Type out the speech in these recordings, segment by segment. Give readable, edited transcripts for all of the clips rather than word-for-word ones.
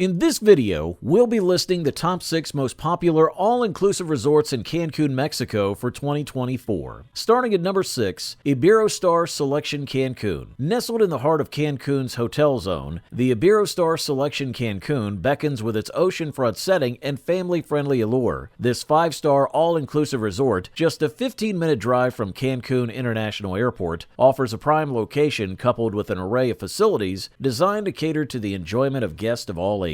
In this video, we'll be listing the top 6 most popular all-inclusive resorts in Cancun, Mexico for 2024. Starting at number 6, Iberostar Selection Cancun. Nestled in the heart of Cancun's hotel zone, the Iberostar Selection Cancun beckons with its oceanfront setting and family-friendly allure. This 5-star all-inclusive resort, just a 15-minute drive from Cancun International Airport, offers a prime location coupled with an array of facilities designed to cater to the enjoyment of guests of all ages.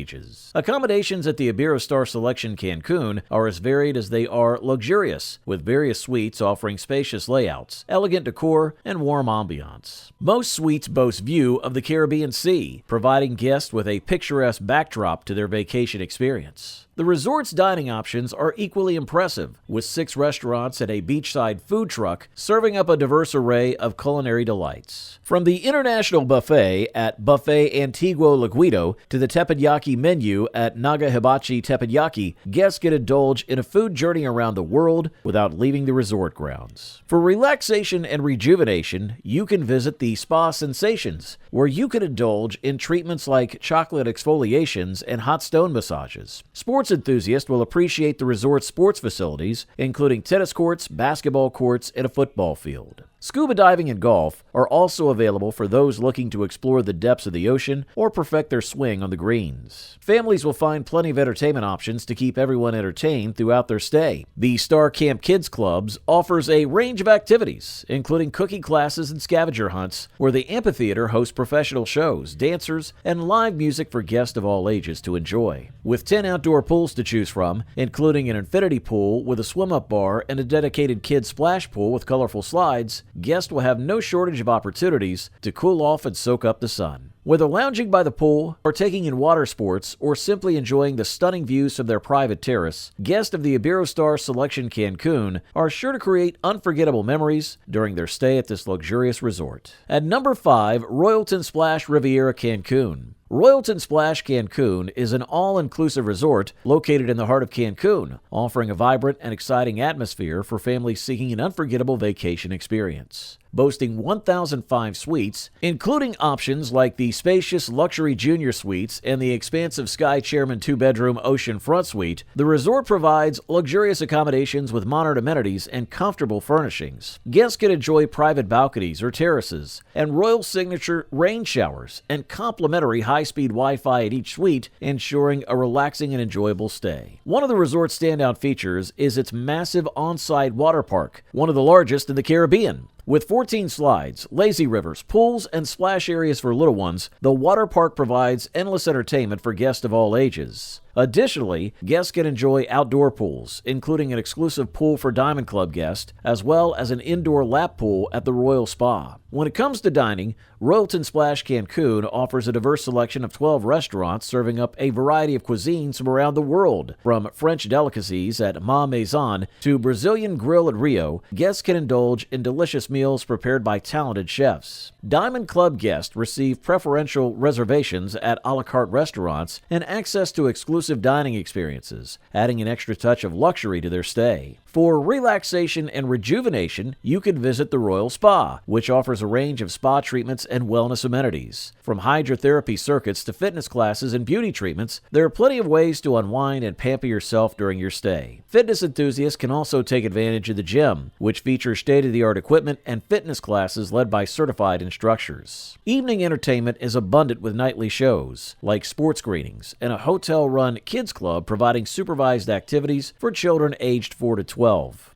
Accommodations at the Iberostar Selection Cancun are as varied as they are luxurious, with various suites offering spacious layouts, elegant decor, and warm ambiance. Most suites boast view of the Caribbean Sea, providing guests with a picturesque backdrop to their vacation experience. The resort's dining options are equally impressive, with 6 restaurants and a beachside food truck serving up a diverse array of culinary delights. From the International Buffet at Buffet Antiguo Laguido to the teppanyaki menu at Naga Hibachi Teppanyaki, guests can indulge in a food journey around the world without leaving the resort grounds. For relaxation and rejuvenation, you can visit the Spa Sensations, where you can indulge in treatments like chocolate exfoliations and hot stone massages. Sports enthusiasts will appreciate the resort's sports facilities, including tennis courts, basketball courts, and a football field. Scuba diving and golf are also available for those looking to explore the depths of the ocean or perfect their swing on the greens. Families will find plenty of entertainment options to keep everyone entertained throughout their stay. The Star Camp Kids Clubs offers a range of activities, including cooking classes and scavenger hunts, where the amphitheater hosts professional shows, dancers, and live music for guests of all ages to enjoy. With 10 outdoor pools to choose from, including an infinity pool with a swim-up bar and a dedicated kids splash pool with colorful slides, guests will have no shortage of opportunities to cool off and soak up the sun. Whether lounging by the pool, partaking in water sports, or simply enjoying the stunning views from their private terrace, guests of the Iberostar Selection Cancun are sure to create unforgettable memories during their stay at this luxurious resort. At number 5, Royalton Riviera Cancun. Royalton Cancun is an all-inclusive resort located in the heart of Cancun, offering a vibrant and exciting atmosphere for families seeking an unforgettable vacation experience. Boasting 1,005 suites, including options like the spacious luxury junior suites and the expansive Sky Chairman 2-bedroom oceanfront suite, the resort provides luxurious accommodations with modern amenities and comfortable furnishings. Guests can enjoy private balconies or terraces, and royal signature rain showers, and complimentary high-speed Wi-Fi at each suite, ensuring a relaxing and enjoyable stay. One of the resort's standout features is its massive on-site water park, one of the largest in the Caribbean. With 14 slides, lazy rivers, pools, and splash areas for little ones, the water park provides endless entertainment for guests of all ages. Additionally, guests can enjoy outdoor pools, including an exclusive pool for Diamond Club guests, as well as an indoor lap pool at the Royal Spa. When it comes to dining, Royalton Cancun offers a diverse selection of 12 restaurants serving up a variety of cuisines from around the world. From French delicacies at Ma Maison to Brazilian grill at Rio, guests can indulge in delicious meals prepared by talented chefs. Diamond Club guests receive preferential reservations at a la carte restaurants and access to exclusive dining experiences, adding an extra touch of luxury to their stay. For relaxation and rejuvenation, you can visit the Royal Spa, which offers a range of spa treatments and wellness amenities. From hydrotherapy circuits to fitness classes and beauty treatments, there are plenty of ways to unwind and pamper yourself during your stay. Fitness enthusiasts can also take advantage of the gym, which features state-of-the-art equipment and fitness classes led by certified instructors. Evening entertainment is abundant with nightly shows, like sports screenings, and a hotel-run kids club providing supervised activities for children aged 4 to 12.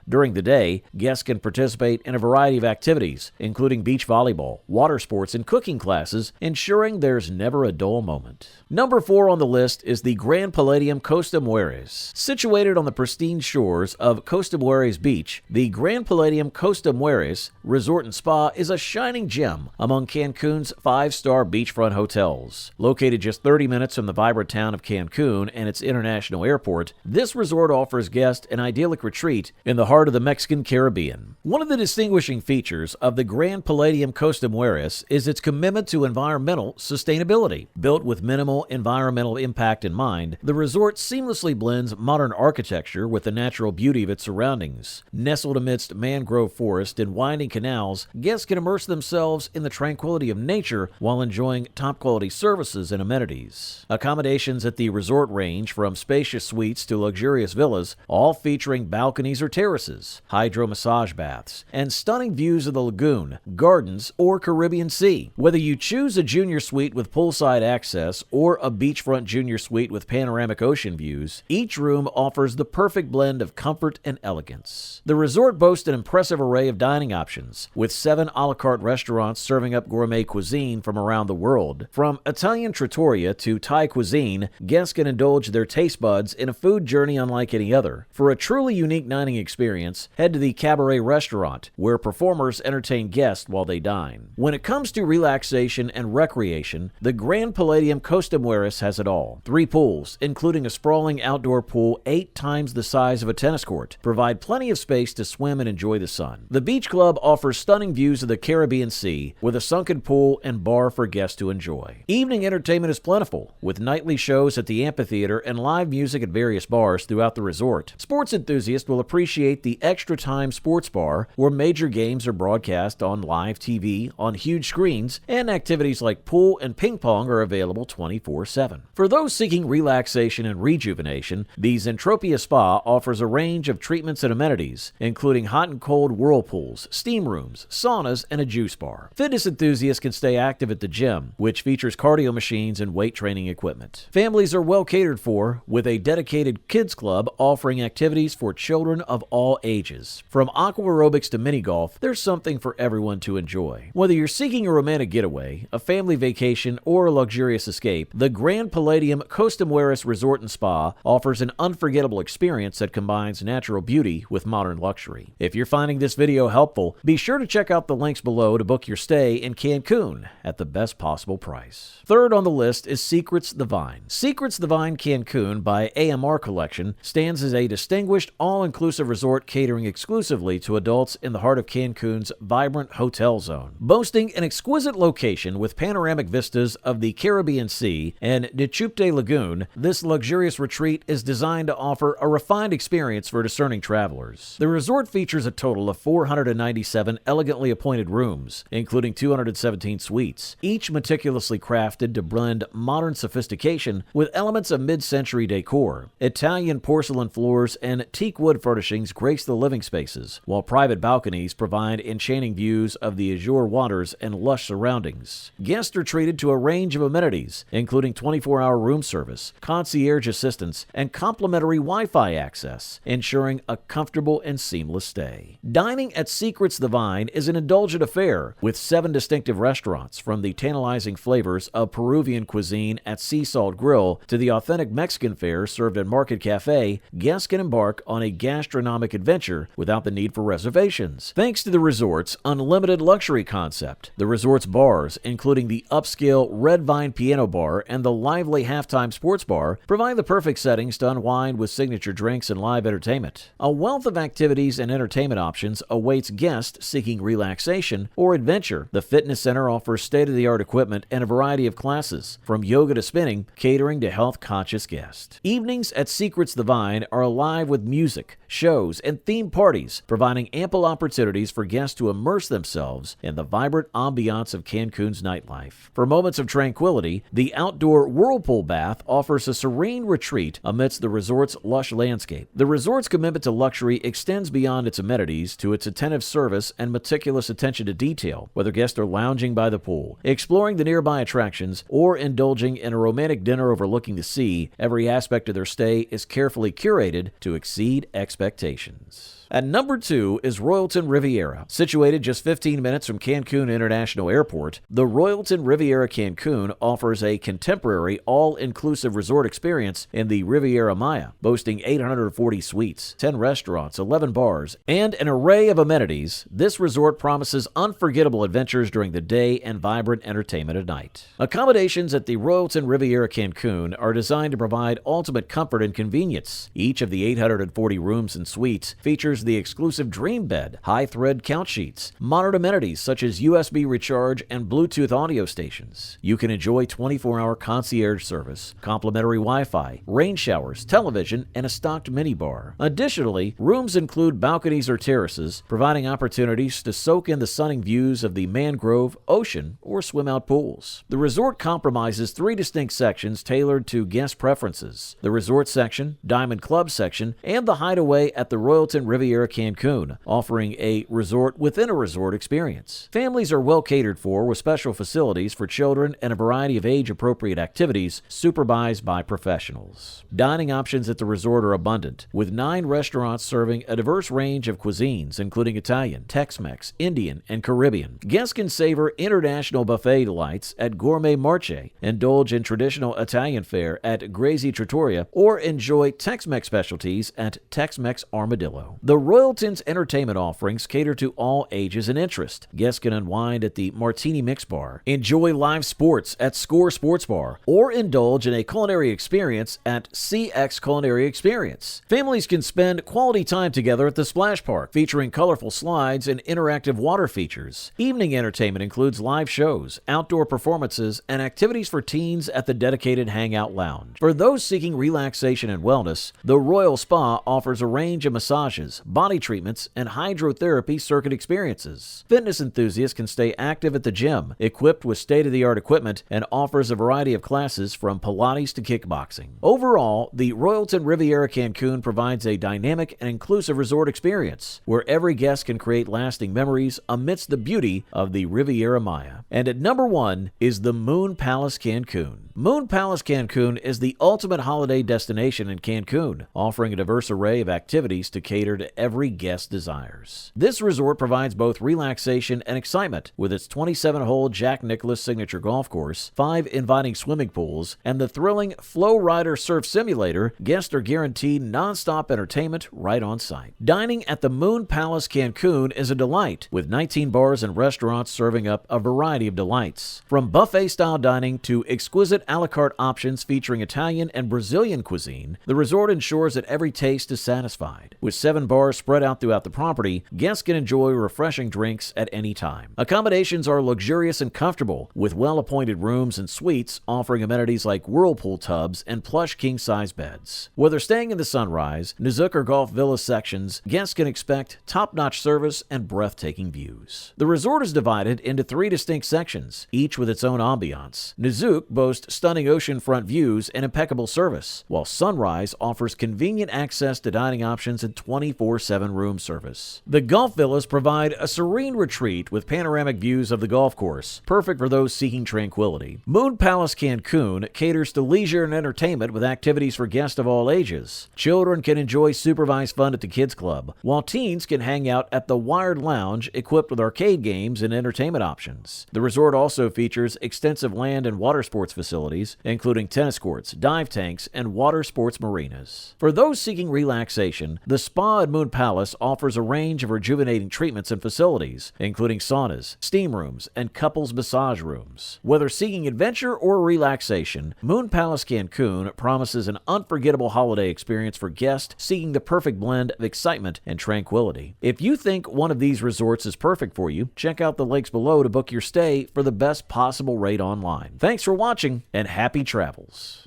During the day, guests can participate in a variety of activities, including beach volleyball, water sports, and cooking classes, ensuring there's never a dull moment. Number 4 on the list is the Grand Palladium Costa Mujeres. Situated on the pristine shores of Costa Mujeres Beach, the Grand Palladium Costa Mujeres Resort and Spa is a shining gem among Cancun's 5-star beachfront hotels. Located just 30 minutes from the vibrant town of Cancun and its international airport, this resort offers guests an idyllic retreat in the heart heart of the Mexican Caribbean. One of the distinguishing features of the Grand Palladium Costa Mujeres is its commitment to environmental sustainability. Built with minimal environmental impact in mind, the resort seamlessly blends modern architecture with the natural beauty of its surroundings. Nestled amidst mangrove forest and winding canals, guests can immerse themselves in the tranquility of nature while enjoying top-quality services and amenities. Accommodations at the resort range from spacious suites to luxurious villas, all featuring balconies or terraces, hydro massage baths, and stunning views of the lagoon, gardens, or Caribbean Sea. Whether you choose a junior suite with poolside access or a beachfront junior suite with panoramic ocean views, each room offers the perfect blend of comfort and elegance. The resort boasts an impressive array of dining options, with 7 a la carte restaurants serving up gourmet cuisine from around the world. From Italian trattoria to Thai cuisine, guests can indulge their taste buds in a food journey unlike any other. For a truly unique dining experience, head to the Cabaret Restaurant, where performers entertain guests while they dine. When it comes to relaxation and recreation, the Grand Palladium Costa Mujeres has it all. 3 pools, including a sprawling outdoor pool 8 times the size of a tennis court, provide plenty of space to swim and enjoy the sun. The Beach Club offers stunning views of the Caribbean Sea, with a sunken pool and bar for guests to enjoy. Evening entertainment is plentiful, with nightly shows at the amphitheater and live music at various bars throughout the resort. Sports enthusiasts will appreciate the Extra Time Sports Bar, where major games are broadcast on live TV on huge screens, and activities like pool and ping pong are available 24/7. For those seeking relaxation and rejuvenation, the Zentropia Spa offers a range of treatments and amenities, including hot and cold whirlpools, steam rooms, saunas, and a juice bar. Fitness enthusiasts can stay active at the gym, which features cardio machines and weight training equipment. Families are well catered for, with a dedicated kids club offering activities for children of all ages. From aqua aerobics to mini golf, there's something for everyone to enjoy. Whether you're seeking a romantic getaway, a family vacation, or a luxurious escape, the Grand Palladium Costa Mujeres Resort and Spa offers an unforgettable experience that combines natural beauty with modern luxury. If you're finding this video helpful, be sure to check out the links below to book your stay in Cancun at the best possible price. Third on the list is Secrets the Vine. Secrets the Vine Cancun by AMR Collection stands as a distinguished, all-inclusive resort catering exclusively to adults in the heart of Cancun's vibrant hotel zone. Boasting an exquisite location with panoramic vistas of the Caribbean Sea and Nichupte Lagoon, this luxurious retreat is designed to offer a refined experience for discerning travelers. The resort features a total of 497 elegantly appointed rooms, including 217 suites, each meticulously crafted to blend modern sophistication with elements of mid-century decor. Italian porcelain floors and teak wood furnishings grace the living spaces, while private balconies provide enchanting views of the azure waters and lush surroundings. Guests are treated to a range of amenities, including 24-hour room service, concierge assistance, and complimentary Wi-Fi access, ensuring a comfortable and seamless stay. Dining at Secrets the Vine is an indulgent affair, with 7 distinctive restaurants, from the tantalizing flavors of Peruvian cuisine at Sea Salt Grill to the authentic Mexican fare served at Market Cafe. Guests can embark on a gastronomic adventure without the need for reservations. Thanks to the resort's unlimited luxury concept, the resort's bars, including the upscale Red Vine Piano Bar and the lively Halftime Sports Bar, provide the perfect settings to unwind with signature drinks and live entertainment. A wealth of activities and entertainment options awaits guests seeking relaxation or adventure. The fitness center offers state-of-the-art equipment and a variety of classes, from yoga to spinning, catering to health-conscious guests. Evenings at Secrets the Vine are alive with music, shows, and themed parties, providing ample opportunities for guests to immerse themselves in the vibrant ambiance of Cancun's nightlife. For moments of tranquility, the outdoor whirlpool bath offers a serene retreat amidst the resort's lush landscape. The resort's commitment to luxury extends beyond its amenities to its attentive service and meticulous attention to detail. Whether guests are lounging by the pool, exploring the nearby attractions, or indulging in a romantic dinner overlooking the sea, every aspect of their stay is carefully curated to exceed expectations. At number 2 is Royalton Riviera. Situated just 15 minutes from Cancun International Airport, the Royalton Riviera Cancun offers a contemporary, all-inclusive resort experience in the Riviera Maya, boasting 840 suites, 10 restaurants, 11 bars, and an array of amenities. This resort promises unforgettable adventures during the day and vibrant entertainment at night. Accommodations at the Royalton Riviera Cancun are designed to provide ultimate comfort and convenience. Each of the 840 rooms rooms and suites features the exclusive Dream Bed, high-thread couch sheets, modern amenities such as USB recharge and Bluetooth audio stations. You can enjoy 24-hour concierge service, complimentary Wi-Fi, rain showers, television, and a stocked minibar. Additionally, rooms include balconies or terraces, providing opportunities to soak in the stunning views of the mangrove, ocean, or swim-out pools. The resort comprises 3 distinct sections tailored to guest preferences: the resort section, Diamond Club section, and the Hideaway at the Royalton Riviera Cancun, offering a resort within a resort experience. Families are well catered for with special facilities for children and a variety of age-appropriate activities supervised by professionals. Dining options at the resort are abundant, with 9 restaurants serving a diverse range of cuisines, including Italian, Tex-Mex, Indian, and Caribbean. Guests can savor international buffet delights at Gourmet Marche, indulge in traditional Italian fare at Grazie Trattoria, or enjoy Tex-Mex specialties at Tex-Mex Armadillo. The Royalton's entertainment offerings cater to all ages and interest. Guests can unwind at the Martini Mix Bar, enjoy live sports at Score Sports Bar, or indulge in a culinary experience at CX Culinary Experience. Families can spend quality time together at the Splash Park, featuring colorful slides and interactive water features. Evening entertainment includes live shows, outdoor performances, and activities for teens at the dedicated Hangout Lounge. For those seeking relaxation and wellness, the Royal Spa offers a range of massages, body treatments, and hydrotherapy circuit experiences. Fitness enthusiasts can stay active at the gym, equipped with state-of-the-art equipment, and offers a variety of classes from Pilates to kickboxing. Overall, the Royalton Riviera Cancun provides a dynamic and inclusive resort experience where every guest can create lasting memories amidst the beauty of the Riviera Maya. And at number 1 is the Moon Palace Cancun. Moon Palace Cancun is the ultimate holiday destination in Cancun, offering a diverse array of activities to cater to every guest's desires. This resort provides both relaxation and excitement with its 27-hole Jack Nicklaus signature golf course, 5 inviting swimming pools, and the thrilling Flow Rider surf simulator. Guests are guaranteed non-stop entertainment right on site. Dining at the Moon Palace Cancun is a delight, with 19 bars and restaurants serving up a variety of delights. From buffet-style dining to exquisite a la carte options featuring Italian and Brazilian cuisine, the resort ensures that every taste is satisfied. With 7 bars spread out throughout the property, guests can enjoy refreshing drinks at any time. Accommodations are luxurious and comfortable, with well-appointed rooms and suites offering amenities like whirlpool tubs and plush king-size beds. Whether staying in the Sunrise, Nizuc, or Golf Villa sections, guests can expect top-notch service and breathtaking views. The resort is divided into 3 distinct sections, each with its own ambiance. Nizuc boasts stunning oceanfront views and impeccable service, while Sunrise offers convenient access to dining options and 24/7 room service. The Golf Villas provide a serene retreat with panoramic views of the golf course, perfect for those seeking tranquility. Moon Palace Cancun caters to leisure and entertainment with activities for guests of all ages. Children can enjoy supervised fun at the Kids Club, while teens can hang out at the Wired Lounge, equipped with arcade games and entertainment options. The resort also features extensive land and water sports facilities, including tennis courts, dive tanks, and water sports marinas. For those seeking relaxation, the spa at Moon Palace offers a range of rejuvenating treatments and facilities, including saunas, steam rooms, and couples massage rooms. Whether seeking adventure or relaxation, Moon Palace Cancun promises an unforgettable holiday experience for guests seeking the perfect blend of excitement and tranquility. If you think one of these resorts is perfect for you, check out the links below to book your stay for the best possible rate online. Thanks for watching, and happy travels.